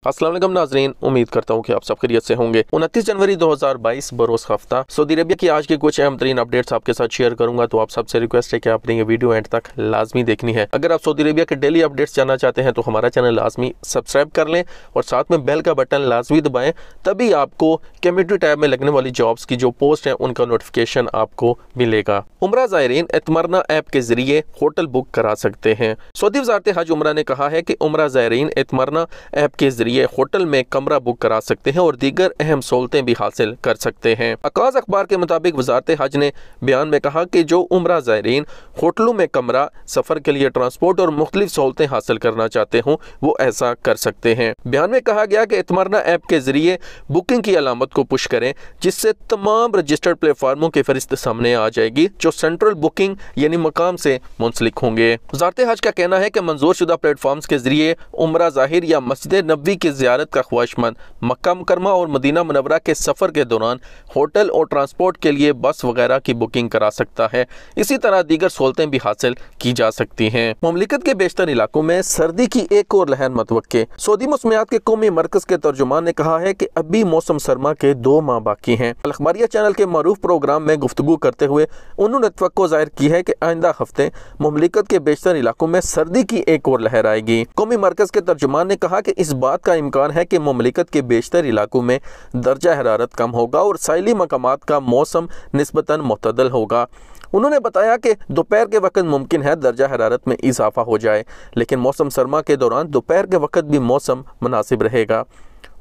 अस्सलाम वालेकुम नाज़रीन, उम्मीद करता हूँ कि आप सब खैरियत से होंगे। 29 जनवरी 2022 बरोज़ हफ्ता सऊदी अरबिया की आज की कुछ अहम तरीन अपडेट्स आपके साथ शेयर करूंगा। तो आप सबसे रिक्वेस्ट है कि आपने ये वीडियो एंड तक लाजमी देखनी है। अगर आप सऊदी अरबिया के डेली अपडेट्स जानना चाहते हैं तो हमारा चैनल लाजमी सब्सक्राइब कर लें और साथ में बेल का बटन लाजमी दबाएं, तभी आपको कम्युनिटी टैब में लगने वाली जॉब्स की जो पोस्ट है उनका नोटिफिकेशन आपको मिलेगा। उम्रा ज़ायरीन एतमरना ऐप के जरिए होटल बुक करा सकते हैं। सऊदी वज़ारत हज उम्रा ने कहा है कि उम्रा ज़ायरीन एतमरना ऐप के जरिए होटल में कमरा बुक करा सकते हैं और दीगर अहम सहूलतें भी हासिल कर सकते हैं। अकाज़ अखबार के मुताबिक वज़ारत हज ने बयान में कहा कि जो उम्रा ज़ायरीन होटलों में कमरा, सफ़र के लिए ट्रांसपोर्ट और मुख्तलिफ सहूलतें हासिल करना चाहते हों वो ऐसा कर सकते हैं। बयान में कहा गया कि एतमरना ऐप के जरिए बुकिंग की अलामत को पुश करें, जिससे तमाम रजिस्टर्ड प्लेटफार्मों की फहरिस्त सामने आ जाएगी जो सेंट्रल बुकिंग यानी मकाम से मुंसलिक होंगे। वज़ारत हज का कहना है कि मंजूर शुदा प्लेटफॉर्म्स के जरिए उम्रा ज़ाहिर या मस्जिद नबवी की ज़ियारत का ख्वाहिशमंद मक्का मुकरमा और मदीना मुनव्वरा के सफ़र के दौरान होटल और ट्रांसपोर्ट के लिए बस वगैरह की बुकिंग करा सकता है। इसी तरह दीगर सहूलतें भी हासिल की जा सकती हैं। मुमलिकत के बेशतर इलाकों में सर्दी की एक और लहर मतवक्के। सऊदी मौसमियात के कौमी मरकज़ के तर्जुमान ने कहा है कि अभी मौसम सरमा के 2 माह बाकी हैं। अल अखबारिया चैनल के मरूफ प्रोग्राम में गुफ्तगू करते हुए उन्होंने तवक्को ज़ाहिर की है कि आइंदा हफ्ते मुमलिकत के बेशतर इलाकों में सर्दी की एक और लहर आएगी। कौमी मरकज़ के तर्जुमान ने कहा कि इस बात का इम्कान है कि मुमलिकत के बेशतर इलाकों में दर्जा हरारत कम होगा और साइली मकामात का मौसम निस्बतन मुतदल होगा। उन्होंने बताया कि दोपहर के वक्त मुमकिन है दर्जा हरारत में इजाफा हो जाए, लेकिन मौसम सरमा के दौरान दोपहर के वक्त भी मौसम मुनासिब रहेगा।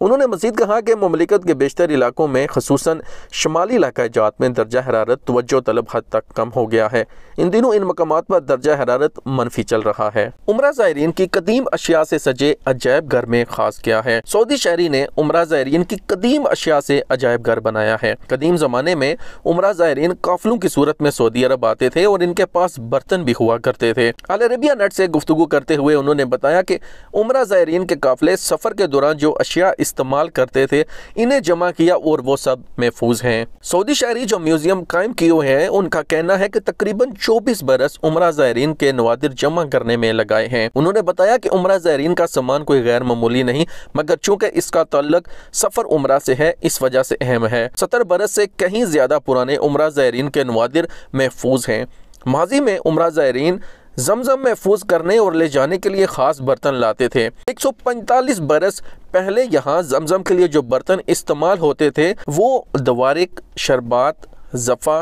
उन्होंने मज़ीद कहा कि मुमलिकत के बेशतर इलाकों में ख़ुसूसन शमाली इलाका जात में दर्जा हरारत तवज्जो तलब हद तक कम हो गया है। इन दिनों इन मकामात पर दर्जा हरारत मनफी चल रहा है। उम्रा ज़ायरीन की कदीम अशिया से सजे अजायब घर में खास क्या है। सऊदी शहरी ने उम्रा ज़ायरीन की कदीम अशिया से अजायब घर बनाया है। कदीम ज़माने में उम्रा ज़ायरीन काफिलों की सूरत में सऊदी अरब आते थे और इनके पास बर्तन भी हुआ करते थे। अल अरबिया नेट से गुफ्तगू करते हुए उन्होंने बताया कि उम्रा ज़ायरीन के काफिले सफ़र के दौरान जो अशिया इस्तेमाल करते थे इन्हें जमा किया और वो सब महफूज हैं। सऊदी शहरी जो म्यूजियम कायम किए हुए हैं उनका कहना है कि तकरीबन 24 बरस उम्रा ज़ायरीन के नवादिर जमा करने में लगाए हैं। उन्होंने बताया कि उम्रा ज़ायरीन का सामान कोई गैर मामूली नहीं, मगर चूंकि इसका ताल्लुक सफ़र उम्रा से है इस वजह से अहम है। 70 बरस से कहीं ज़्यादा पुराने उम्रा ज़ायरीन के नवादिर महफूज हैं। माजी में उम्रा ज़ायरीन जमजम महफूज करने और ले जाने के लिए ख़ास बर्तन लाते थे। 145 बरस पहले यहाँ जमजम के लिए जो बर्तन इस्तेमाल होते थे वो दवारिक, शरबात, जफ़ा,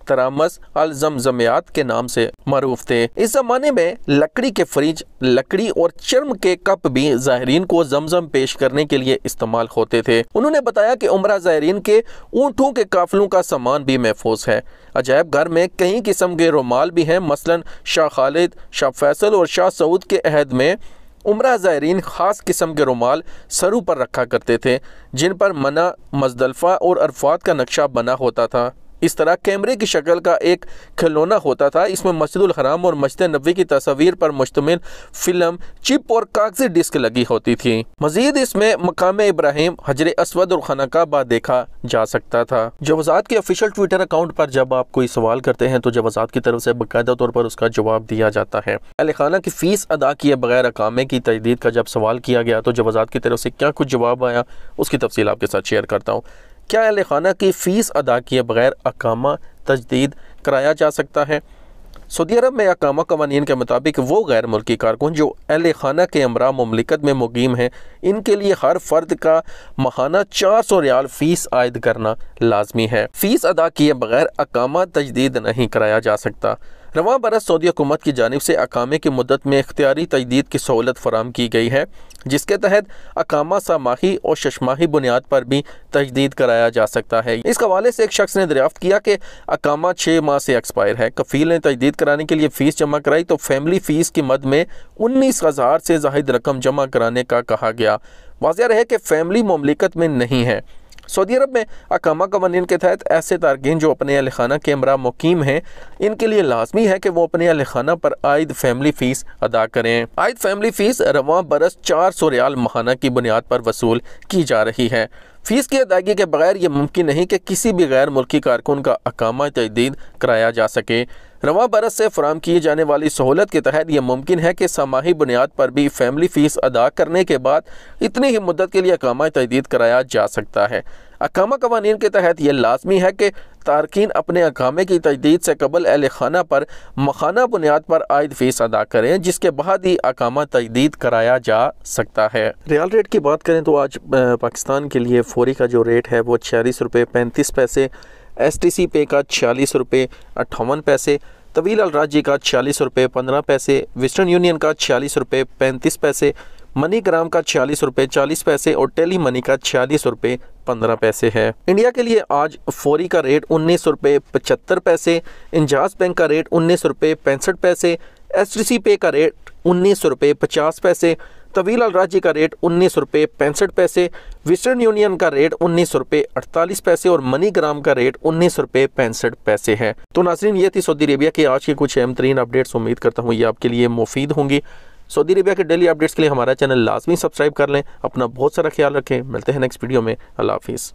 तरामस अल जमजमियात के नाम से मरूफ थे। इस ज़माने में लकड़ी के फ्रिज, लकड़ी और चर्म के कप भी ज़ायरीन को जमजम पेश करने के लिए इस्तेमाल होते थे। उन्होंने बताया कि उम्रा ज़ायरीन के ऊँटों के काफिलों का सामान भी महफूज है। अजायब घर में कई किस्म के रुमाल भी हैं। मसलन शाह खालिद, शाह फैसल और शाह सऊद के अहद में उम्रा ज़ायरीन ख़ास किस्म के रुमाल सरू पर रखा करते थे, जिन पर मना, मज़दलफ़ा और अरफात का नक्शा बना होता था। इस तरह कैमरे की शक्ल का एक खिलौना होता था। इसमें मस्जिदुल हराम और मस्जिद नबवी की तस्वीर पर मुश्तमिल फिल्म, चिप और कागजी डिस्क लगी होती थी। मजीद इसमें मकाम इब्राहिम, हजर अस्वद और खाना काबा देखा जा सकता था। जवाज़ात के ऑफिशियल ट्विटर अकाउंट पर जब आप कोई सवाल करते हैं तो जवाज़ात की तरफ से बाकायदा तौर पर उसका जवाब दिया जाता है। अहले खाना की फ़ीस अदा किए बगैर अकामे की तजदीद का जब सवाल किया गया तो जवाज़ात की तरफ से क्या कुछ जवाब आया उसकी तफसील आपके साथ शेयर करता हूँ। क्या अहले खाना की फ़ीस अदा किए बगैर अकामा तजदीद कराया जा सकता है? सऊदी अरब में अकामा कवानीन के मुताबिक वो गैर मुल्की कारकुन जो अहले खाना के हमरा मुमलिकत में मुकीम हैं, इनके लिए हर फर्द का माहाना 400 रियाल फ़ीस आयद करना लाजमी है। फ़ीस अदा किए बगैर अकामा तजदीद नहीं कराया जा सकता। रवां बरस सऊदी हुकूमत की जानिब से अकामे की मुद्दत में इख्तियारी तजदीद की सहूलत फराम की गई है, जिसके तहत अकामा सामाही और शशमाही बुनियाद पर भी तजदीद कराया जा सकता है। इस हवाले से एक शख्स ने दरियाफ्त किया कि अकामा 6 माह से एक्सपायर है। कफ़ील ने तजदीद कराने के लिए फ़ीस जमा कराई तो फैमिली फ़ीस की मद में 19,000 से ज़ाहिद रकम जमा कराने का कहा गया। वाज़ेह रहे कि फैमिली मुमलिकत में नहीं है। सऊदी अरब में अकामा कवानीन के तहत ऐसे तारकीन जो अपने अहल खाना के हमरा मुकीम हैं, इनके लिए लाजमी है कि वो अपने अहल खाना पर आयद फैमिली फ़ीस अदा करें। आयद फैमिली फ़ीस रवां बरस 400 रियाल माहाना की बुनियाद पर वसूल की जा रही है। फ़ीस की अदायगी के बगैर ये मुमकिन नहीं कि किसी भी गैर मुल्की कारकुन का अकामा तजदीद कराया जा सके। रवां बरस से फराहम की जाने वाली सहूलत के तहत यह मुमकिन है कि समाही बुनियाद पर भी फैमिली फीस अदा करने के बाद इतनी ही मुद्दत के लिए अकामा तजदीद कराया जा सकता है। अकामा कवानीन के तहत यह लाजमी है कि तारकीन अपने अकामे की तजदीद से कबल अहल खाना पर मखाना बुनियाद पर आयद फीस अदा करें, जिसके बाद ही अकामा तजदीद कराया जा सकता है। रियाल रेट की बात करें तो आज पाकिस्तान के लिए फौरी का जो रेट है वो 46 रुपये 35 पैसे, STC पे का 46 रुपये 58 पैसे, तवील अलराजी का 46 रुपये 15 पैसे, वेस्टर्न यूनियन का 46 रुपये 35 पैसे, मनी ग्राम का 46 रुपये 40 पैसे और टेली मनी का 46 रुपये 15 पैसे है। इंडिया के लिए आज फौरी का रेट 19 रुपये 75 पैसे, इंजाज बैंक का रेट 19 रुपये 65 पैसे, STC पे का रेट 19 रुपये 50 पैसे, तवील अलराजी का रेट 19 रुपये 65 पैसे, वेस्टर्न यूनियन का रेट 19 रुपये 48 पैसे और मनी ग्राम का रेट 19 रुपये 65 पैसे है। तो नाज़रीन, ये थी सऊदी अरेबिया के आज की कुछ अहम तरीन अपडेट्स। उम्मीद करता हूँ ये आपके लिए मुफीद होंगी। सऊदी अरेबिया के डेली अपडेट्स के लिए हमारा चैनल लाजमी सब्सक्राइब कर लें। अपना बहुत सारा ख्याल रखें। मिलते हैं नेक्स्ट वीडियो में। अल्लाह हाफिज़।